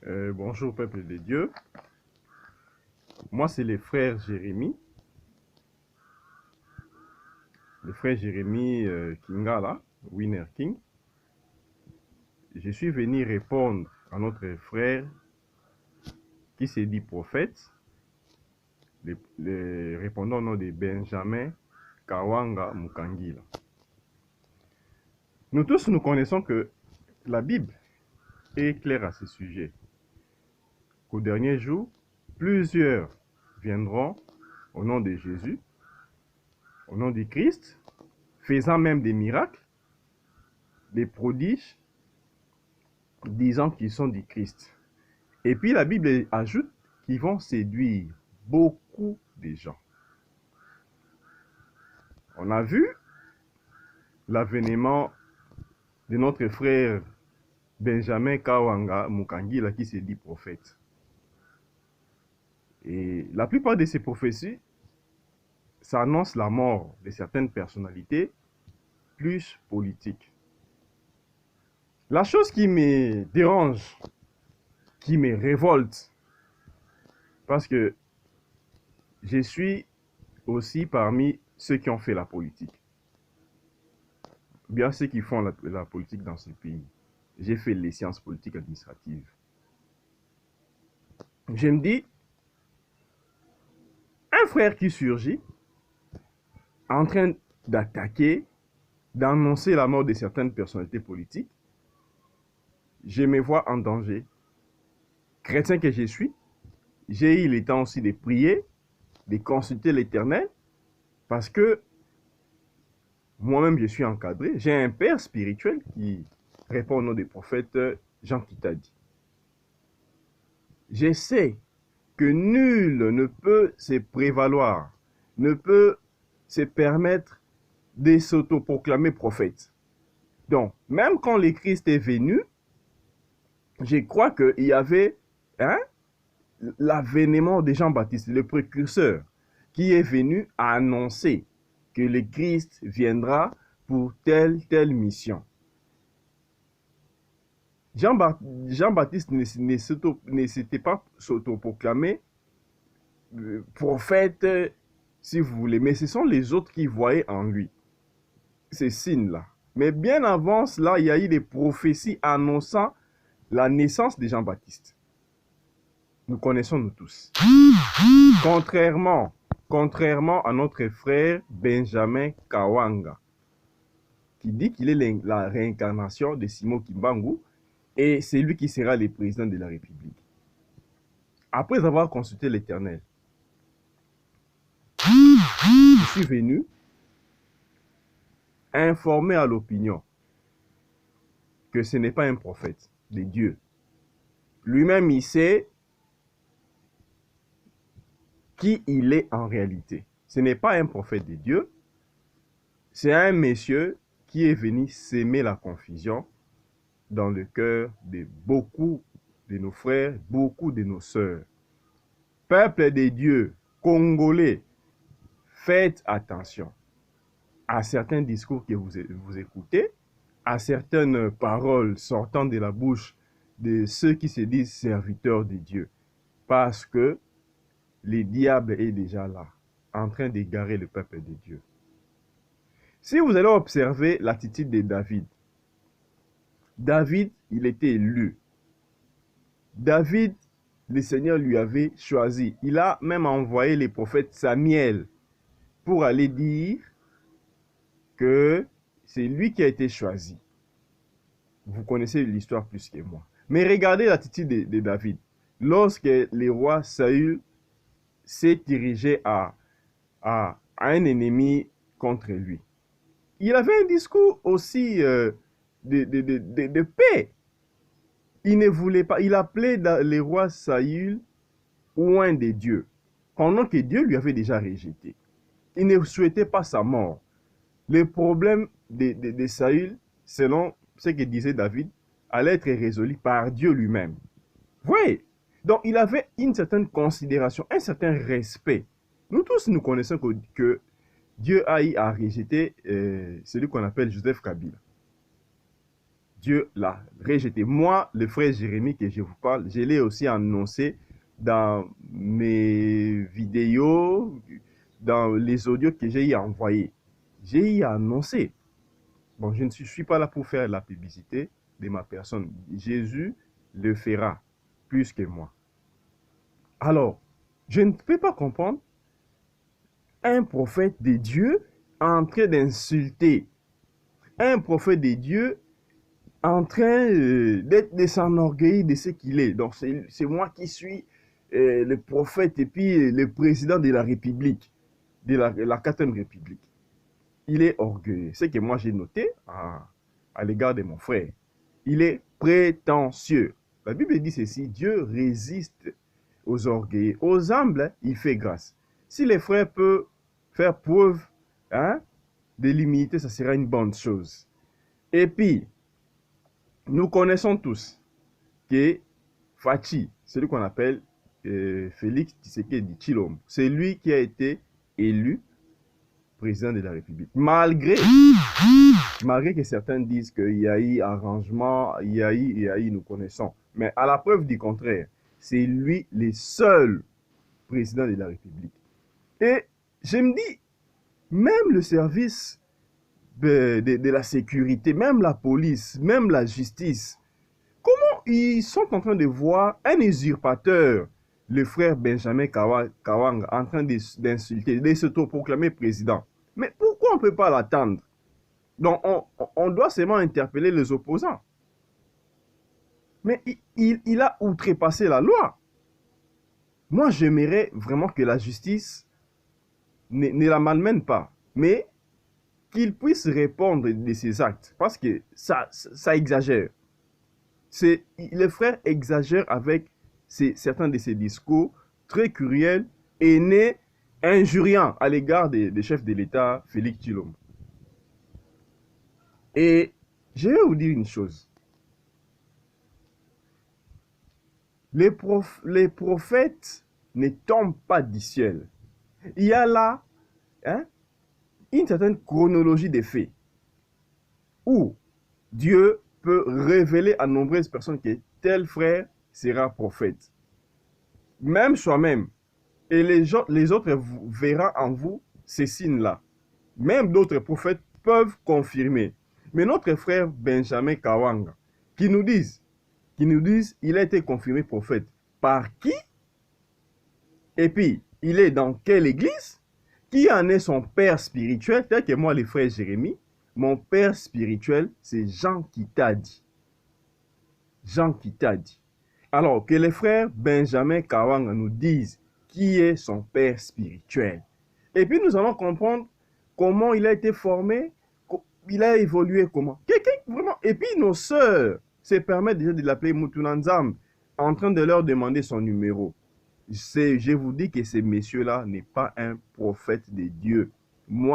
Bonjour peuple de Dieu, moi c'est le frère Jérémie Kingala, Winner King. Je suis venu répondre à notre frère qui s'est dit prophète, répondant au nom de Benjamin Kawanga Mukangila. Nous tous nous connaissons que la Bible est claire à ce sujet. Qu'au dernier jour, plusieurs viendront au nom de Jésus, au nom du Christ, faisant même des miracles, des prodiges, disant qu'ils sont du Christ. Et puis la Bible ajoute qu'ils vont séduire beaucoup de gens. On a vu l'avènement de notre frère Benjamin Kawanga Mukangila qui s'est dit prophète. Et la plupart de ces prophéties, ça annonce la mort de certaines personnalités plus politiques. La chose qui me dérange, qui me révolte, parce que je suis aussi parmi ceux qui ont fait la politique. Bien ceux qui font la politique dans ce pays. J'ai fait les sciences politiques administratives. Je me dis, un frère qui surgit, en train d'attaquer, d'annoncer la mort de certaines personnalités politiques, je me vois en danger. Chrétien que je suis, j'ai eu le temps aussi de prier, de consulter l'Éternel, parce que moi-même je suis encadré. J'ai un père spirituel qui répond au nom du prophète Jean Kitadi. Je sais que nul ne peut se prévaloir, ne peut se permettre de s'autoproclamer prophète. Donc, même quand le Christ est venu, je crois qu'il y avait l'avènement de Jean-Baptiste, le précurseur, qui est venu à annoncer que le Christ viendra pour telle mission. Jean-Baptiste ne s'était pas s'autoproclamé prophète, si vous voulez, mais ce sont les autres qui voyaient en lui ces signes-là. Mais bien avant cela, il y a eu des prophéties annonçant la naissance de Jean-Baptiste. Nous connaissons nous tous. Contrairement à notre frère Benjamin Kawanga, qui dit qu'il est la réincarnation de Simon Kimbangu, et c'est lui qui sera le président de la République. Après avoir consulté l'Éternel, je suis venu informer à l'opinion que ce n'est pas un prophète de Dieu. Lui-même, il sait qui il est en réalité. Ce n'est pas un prophète de Dieu, c'est un monsieur qui est venu s'aimer la confusion dans le cœur de beaucoup de nos frères, beaucoup de nos sœurs. Peuple de Dieu, Congolais, faites attention à certains discours que vous écoutez, à certaines paroles sortant de la bouche de ceux qui se disent serviteurs de Dieu. Parce que le diable est déjà là, en train d'égarer le peuple de Dieu. Si vous allez observer l'attitude de David, il était élu. David, le Seigneur lui avait choisi. Il a même envoyé le prophète Samuel pour aller dire que c'est lui qui a été choisi. Vous connaissez l'histoire plus que moi. Mais regardez l'attitude de David. Lorsque le roi Saül s'est dirigé à un ennemi contre lui, il avait un discours aussi de paix. Il ne voulait pas, il appelait le roi Saül loin de Dieu, pendant que Dieu lui avait déjà rejeté. Il ne souhaitait pas sa mort. Le problème de Saül, selon ce que disait David, allait être résolu par Dieu lui-même. Vous voyez? Donc il avait une certaine considération, un certain respect. Nous tous, nous connaissons que Dieu a eu à rejeter celui qu'on appelle Joseph Kabila. Dieu l'a rejeté. Moi, le frère Jérémie que je vous parle, je l'ai aussi annoncé dans mes vidéos, dans les audios que j'ai envoyés. J'ai annoncé. Bon, je ne suis pas là pour faire la publicité de ma personne. Jésus le fera plus que moi. Alors, je ne peux pas comprendre un prophète de Dieu en train d'insulter un prophète de Dieu en train de s'enorgueillir de ce qu'il est. Donc, c'est moi qui suis le prophète et puis le président de la République, de la 4e République. Il est orgueilleux. C'est que moi, j'ai noté à l'égard de mon frère. Il est prétentieux. La Bible dit ceci, Dieu résiste aux orgueilleux. Aux humbles, il fait grâce. Si les frères peuvent faire preuve de l'humilité, ça sera une bonne chose. Et puis, nous connaissons tous que Fachi, celui qu'on appelle Félix Tshisekedi Tshilombo, c'est lui qui a été élu président de la République. Malgré que certains disent qu'il y a eu arrangement, il y a eu, nous connaissons. Mais à la preuve du contraire, c'est lui le seul président de la République. Et je me dis, même le service de la sécurité, même la police, même la justice, comment ils sont en train de voir un usurpateur, le frère Benjamin Kawanga, en train d'insulter, de s'autoproclamer président. Mais pourquoi on ne peut pas l'attendre? Donc on doit seulement interpeller les opposants. Mais il a outrepassé la loi. Moi, j'aimerais vraiment que la justice ne la malmène pas, mais qu'il puisse répondre de ses actes, parce que ça exagère. Les frères exagèrent avec certains de ses discours très cruels et injuriants à l'égard des chefs de l'État, Félix Tshilombo. Et je vais vous dire une chose. Les prophètes ne tombent pas du ciel. Il y a là une certaine chronologie des faits où Dieu peut révéler à nombreuses personnes que tel frère sera prophète. Même soi-même. Et les autres verront en vous ces signes-là. Même d'autres prophètes peuvent confirmer. Mais notre frère Benjamin Kawanga, qui nous disent, il a été confirmé prophète. Par qui? Et puis, il est dans quelle église? Qui en est son père spirituel? Tel que moi, le frère Jérémie, mon père spirituel, c'est Jean qui t'a dit. Jean qui t'a dit. Alors, que les frères Benjamin Kawanga nous disent qui est son père spirituel. Et puis, nous allons comprendre comment il a été formé, il a évolué comment. Quelqu'un vraiment. Et puis, nos sœurs se permettent déjà de l'appeler Mutunanzam, en train de leur demander son numéro. Je vous dis que ce monsieur-là n'est pas un prophète de Dieu. Moi,